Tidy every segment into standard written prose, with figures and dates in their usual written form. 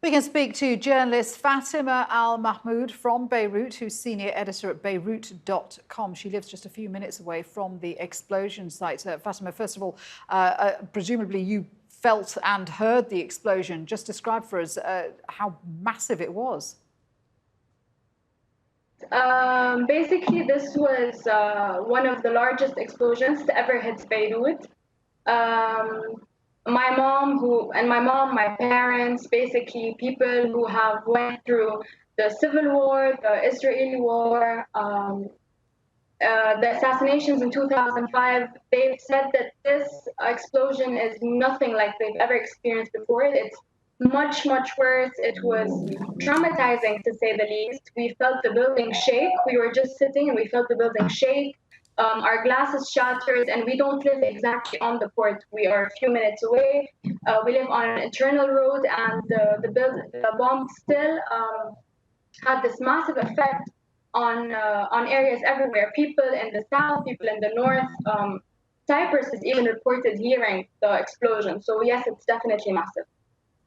We can speak to journalist Fatima Al Mahmoud from Beirut, who's senior editor at Beirut.com. She lives just a few minutes away from the explosion site. Fatima, first of all, presumably you felt and heard the explosion. Just describe for us how massive it was. Basically, this was one of the largest explosions to ever hit Beirut. My mom, my parents, basically people who have went through the civil war, the Israeli war, the assassinations in 2005, they've said that this explosion is nothing like they've ever experienced before. It's much, much worse. It was traumatizing, to say the least. We felt the building shake. We were just sitting and we felt the building shake. Our glasses shattered, and we don't live exactly on the port. We are a few minutes away. We live on an internal road, and the bomb still had this massive effect on areas everywhere. People in the south, people in the north. Cyprus is even reported hearing the explosion. So yes, it's definitely massive.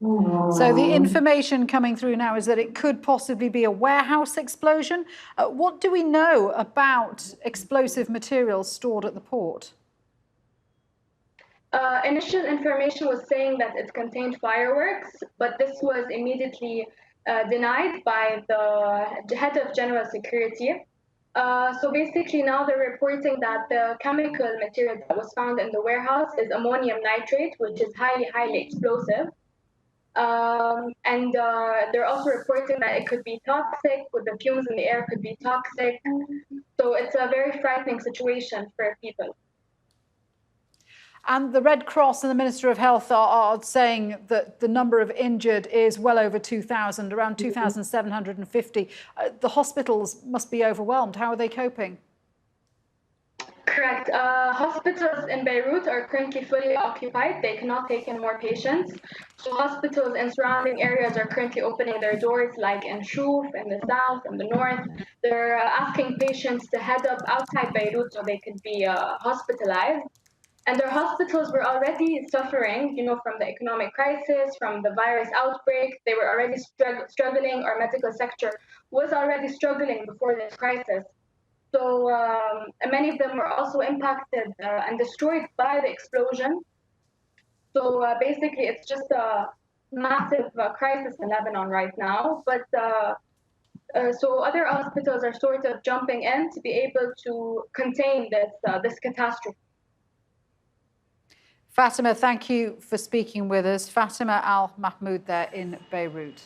So the information coming through now is that it could possibly be a warehouse explosion. What do we know about explosive materials stored at the port? Initial information was saying that it contained fireworks, but this was immediately denied by the head of general security. So basically now they're reporting that the chemical material that was found in the warehouse is ammonium nitrate, which is highly, highly explosive. And they're also reporting that it could be toxic, with the fumes in the air could be toxic. So it's a very frightening situation for people. And the Red Cross and the Minister of Health are saying that the number of injured is well over 2,000, around 2,750. The hospitals must be overwhelmed. How are they coping? Correct. Hospitals in Beirut are currently fully occupied. They cannot take in more patients. So hospitals in surrounding areas are currently opening their doors, like in Shuf, in the south, in the north. They're asking patients to head up outside Beirut so they could be hospitalized. And their hospitals were already suffering, from the economic crisis, from the virus outbreak. They were already struggling. Our medical sector was already struggling before this crisis. So many of them were also impacted and destroyed by the explosion. So basically, it's just a massive crisis in Lebanon right now. But so other hospitals are sort of jumping in to be able to contain this catastrophe. Fatima, thank you for speaking with us. Fatima Al Mahmoud there in Beirut.